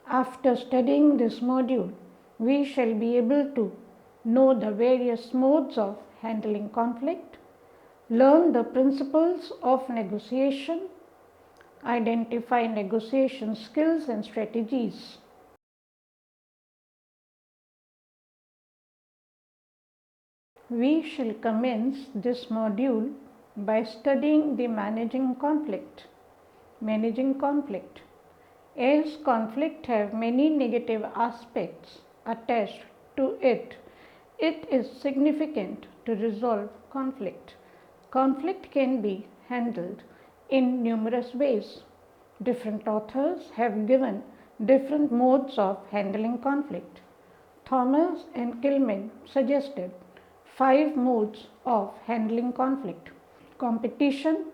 After studying this module, we shall be able to know the various modes of handling conflict, learn the principles of negotiation, identify negotiation skills and strategies. We shall commence this module by studying the managing conflict. Managing conflict. As conflict have many negative aspects attached to it, it is significant to resolve conflict. Conflict can be handled in numerous ways. Different authors have given different modes of handling conflict. Thomas and Kilman suggested 5 modes of handling conflict: competition,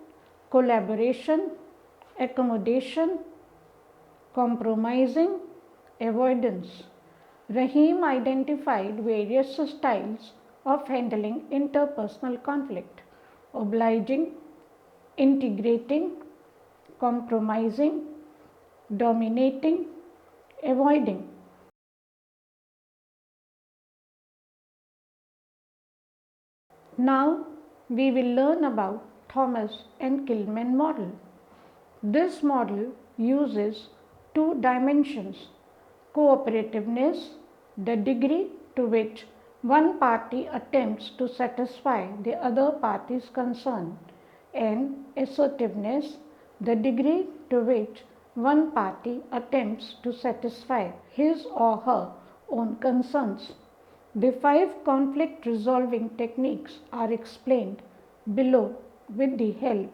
collaboration, accommodation, compromising, avoidance. Raheem identified various styles of handling interpersonal conflict: obliging, integrating, compromising, dominating, avoiding. Now we will learn about Thomas and Kilman model. This model uses 2 dimensions: cooperativeness, the degree to which one party attempts to satisfy the other party's concern, and assertiveness, the degree to which one party attempts to satisfy his or her own concerns. The 5 conflict resolving techniques are explained below with the help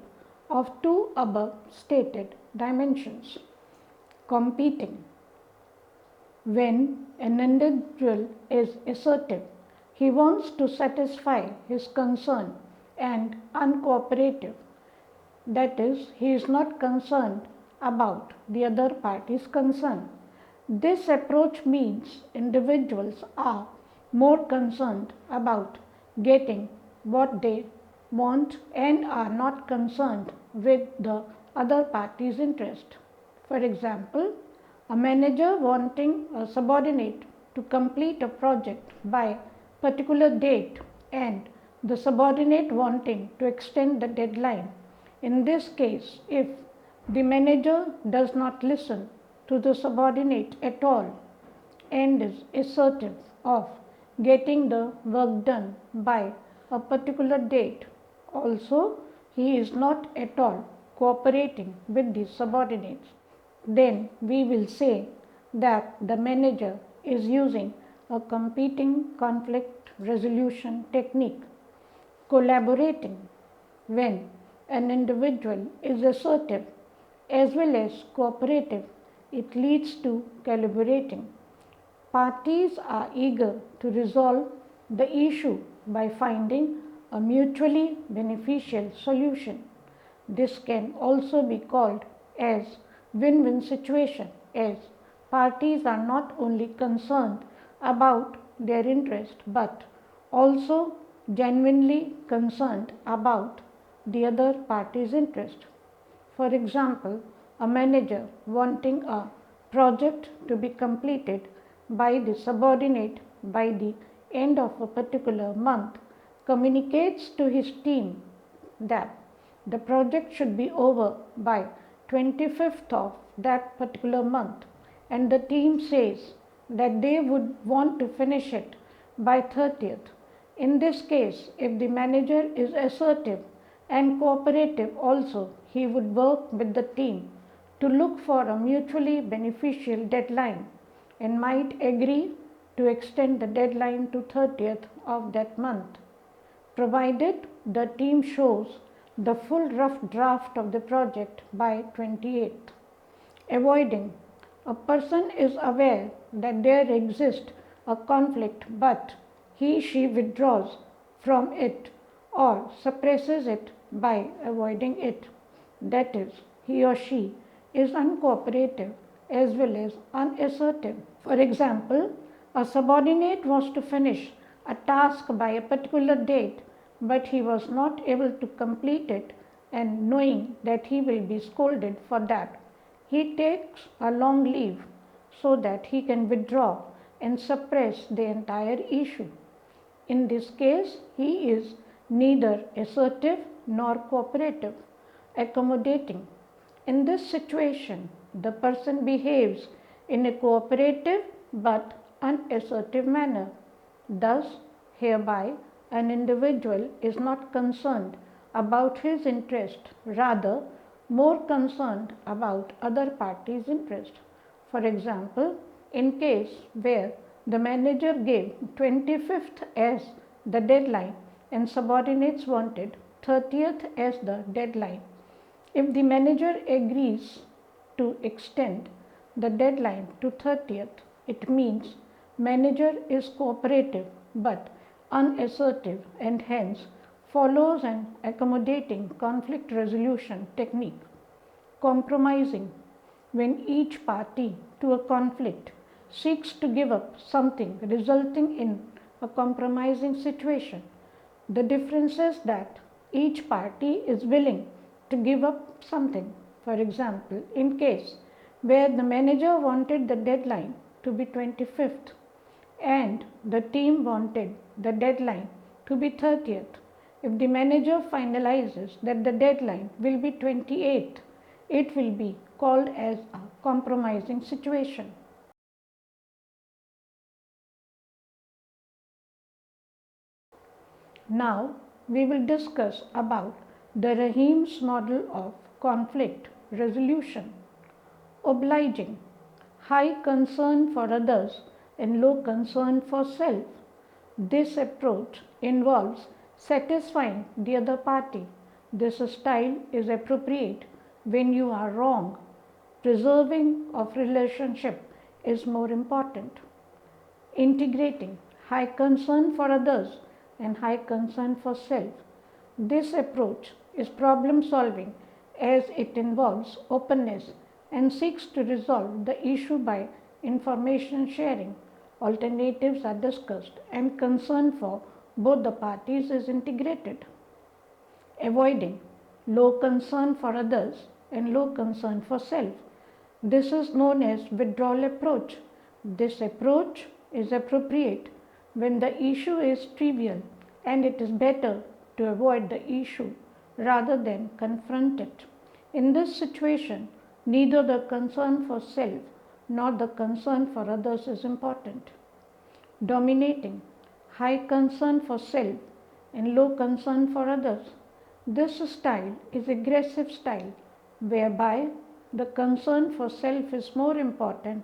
of 2 above stated dimensions. Competing. When an individual is assertive, he wants to satisfy his concern, and uncooperative, that is, he is not concerned about the other party's concern. This approach means individuals are more concerned about getting what they want and are not concerned with the other party's interest. For example, a manager wanting a subordinate to complete a project by particular date and the subordinate wanting to extend the deadline. In this case, if the manager does not listen to the subordinate at all and is assertive of getting the work done by a particular date, also he is not at all cooperating with the subordinates, then we will say that the manager is using a competing conflict resolution technique. Collaborating. When an individual is assertive as well as cooperative, it leads to collaborating. Parties are eager to resolve the issue by finding a mutually beneficial solution. This can also be called as win-win situation, as parties are not only concerned about their interest but also genuinely concerned about the other party's interest. For example, a manager wanting a project to be completed by the subordinate by the end of a particular month communicates to his team that the project should be over by 25th of that particular month, and the team says that they would want to finish it by 30th. In this case, if the manager is assertive and cooperative also, he would work with the team to look for a mutually beneficial deadline and might agree to extend the deadline to 30th of that month, provided the team shows the full rough draft of the project by 28th. Avoiding. A person is aware that there exists a conflict, but she withdraws from it or suppresses it by avoiding it. That is, he or she is uncooperative as well as unassertive. For example, a subordinate was to finish a task by a particular date, but he was not able to complete it, and knowing that he will be scolded for that, he takes a long leave. so that he can withdraw and suppress the entire issue. In this case, he is neither assertive nor cooperative, accommodating. In this situation, the person behaves in a cooperative but unassertive manner. Thus, hereby, an individual is not concerned about his interest, rather, more concerned about other parties' interest. For example, in case where the manager gave 25th as the deadline and subordinates wanted 30th as the deadline, if the manager agrees to extend the deadline to 30th, it means manager is cooperative but unassertive and hence follows an accommodating conflict resolution technique. Compromising, when each party to a conflict seeks to give up something resulting in a compromising situation. The difference is that each party is willing to give up something. For example, in case where the manager wanted the deadline to be 25th and the team wanted the deadline to be 30th, if the manager finalizes that the deadline will be 28th, it will be called as a compromising situation. Now we will discuss about the Raheems model of conflict resolution. Obliging, high concern for others and low concern for self. This approach involves satisfying the other party. This style is appropriate when you are wrong. Preserving of relationship is more important. Integrating, high concern for others and high concern for self. This approach is problem solving as it involves openness and seeks to resolve the issue by information sharing. Alternatives are discussed and concern for both the parties is integrated. Avoiding, low concern for others and low concern for self. This is known as withdrawal approach. This approach is appropriate when the issue is trivial and it is better to avoid the issue rather than confront it. In this situation, neither the concern for self nor the concern for others is important. Dominating, high concern for self and low concern for others. This style is aggressive style whereby the concern for self is more important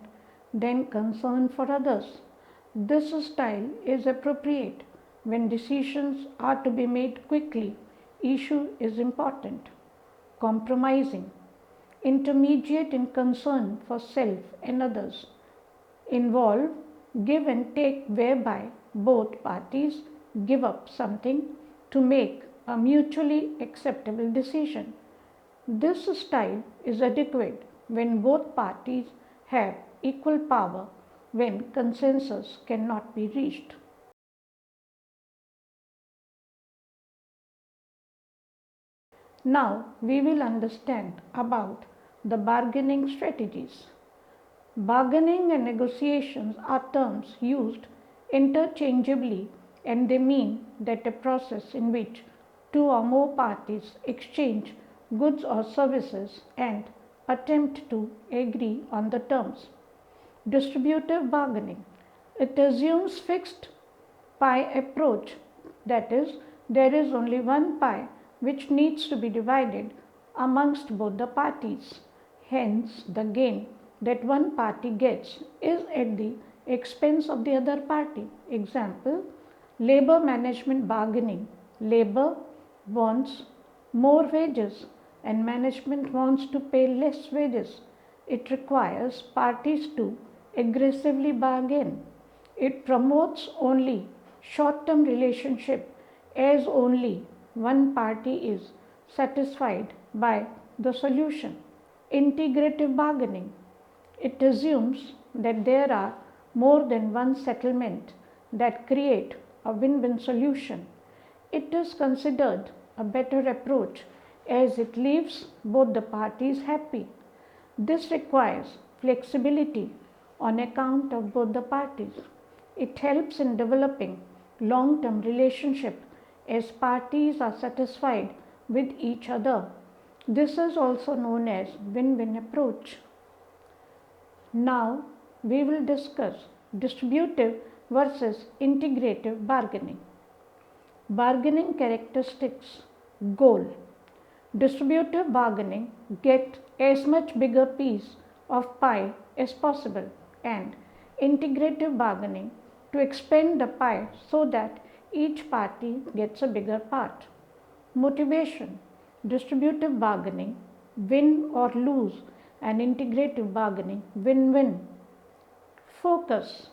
than concern for others. This style is appropriate when decisions are to be made quickly. Issue is important. Compromising, intermediate in concern for self and others. Involve give and take whereby both parties give up something to make a mutually acceptable decision. This style is adequate when both parties have equal power, when consensus cannot be reached. Now we will understand about the bargaining strategies. Bargaining and negotiations are terms used interchangeably, and they mean that a process in which two or more parties exchange goods or services and attempt to agree on the terms. Distributive bargaining. It assumes fixed pie approach, that is, there is only one pie which needs to be divided amongst both the parties. Hence, the gain that one party gets is at the expense of the other party. Example, labor management bargaining. Labor wants more wages and management wants to pay less wages. It requires parties to aggressively bargain. It promotes only short-term relationship as only one party is satisfied by the solution. Integrative bargaining. It assumes that there are more than one settlement that create a win-win solution. It is considered a better approach as it leaves both the parties happy. This requires flexibility, on account of both the parties. It helps in developing long-term relationship as parties are satisfied with each other. This is also known as win-win approach. Now we will discuss distributive versus integrative bargaining. Bargaining characteristics. Goal. Distributive bargaining gets as much bigger piece of pie as possible, and integrative bargaining to expand the pie so that each party gets a bigger part. Motivation. Distributive bargaining win or lose, and integrative bargaining win-win. Focus.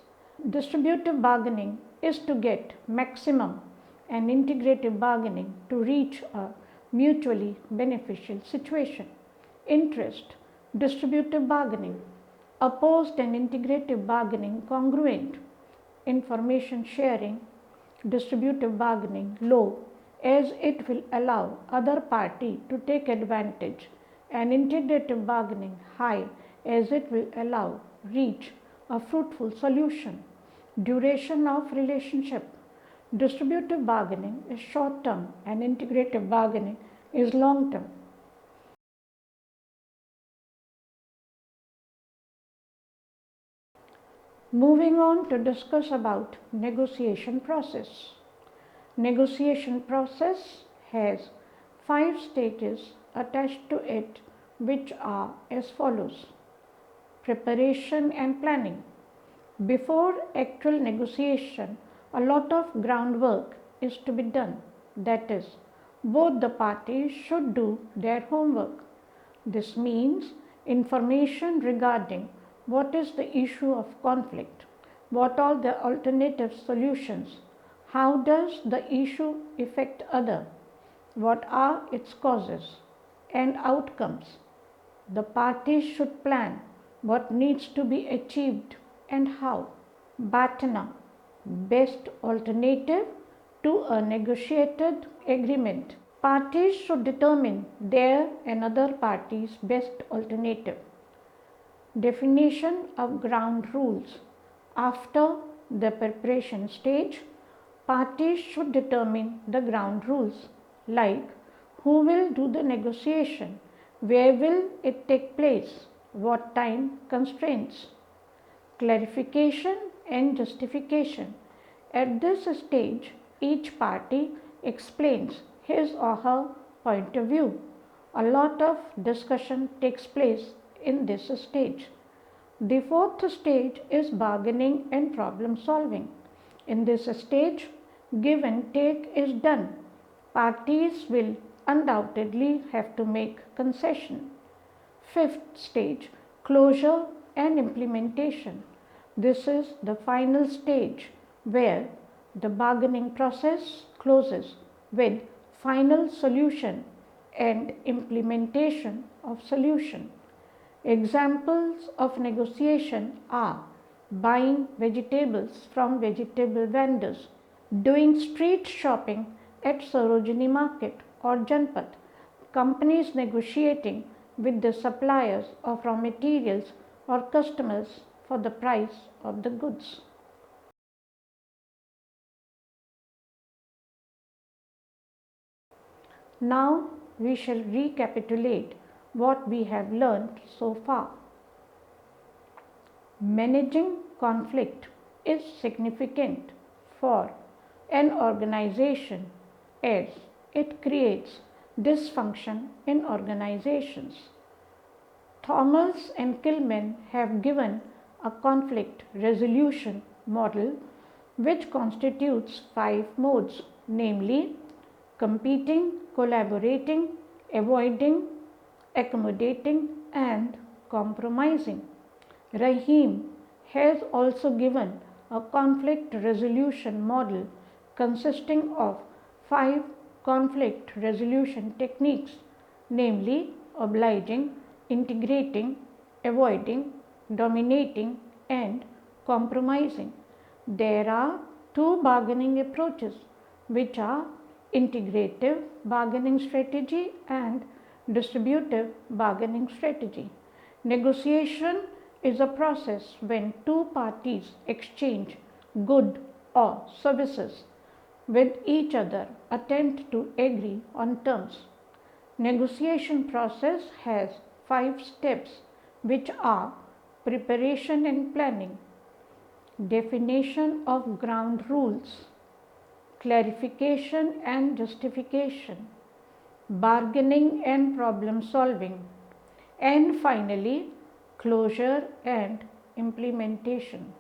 Distributive bargaining is to get maximum and integrative bargaining to reach a mutually beneficial situation. Interest. Distributive bargaining opposed and integrative bargaining congruent. Information sharing. Distributive bargaining low, as it will allow other party to take advantage, and integrative bargaining high, as it will allow reach a fruitful solution. Duration of relationship. Distributive bargaining is short term and integrative bargaining is long term. Moving on to discuss about negotiation process. Negotiation process has 5 stages attached to it, which are as follows. Preparation and planning. Before actual negotiation, a lot of groundwork is to be done. That is, both the parties should do their homework. This means information regarding what is the issue of conflict, what are the alternative solutions, how does the issue affect other, what are its causes and outcomes. The parties should plan what needs to be achieved and how. BATNA, best alternative to a negotiated agreement. Parties should determine their and other parties' best alternative. Definition of ground rules. After the preparation stage, parties should determine the ground rules, like who will do the negotiation, where will it take place, what time constraints. Clarification and justification. At this stage, each party explains his or her point of view. A lot of discussion takes place in this stage. The fourth stage is bargaining and problem solving. In this stage, give and take is done. Parties will undoubtedly have to make concession. Fifth stage, closure and implementation. This is the final stage where the bargaining process closes with final solution and implementation of solution. Examples of negotiation are buying vegetables from vegetable vendors, doing street shopping at Sarojini Market or Janpat, companies negotiating with the suppliers of raw materials or customers for the price of the goods. Now we shall recapitulate what we have learned so far. Managing conflict is significant for an organization as it creates dysfunction in organizations. Thomas and Kilman have given a conflict resolution model which constitutes 5 modes, namely competing, collaborating, avoiding, accommodating, and compromising. Raheem has also given a conflict resolution model consisting of 5 conflict resolution techniques, namely obliging, integrating, avoiding, dominating, and compromising. There are 2 bargaining approaches, which are integrative bargaining strategy and distributive bargaining strategy. Negotiation is a process when two parties exchange goods or services with each other, attempt to agree on terms. Negotiation process has 5 steps, which are preparation and planning, definition of ground rules, clarification and justification, bargaining and problem solving, and finally closure and implementation.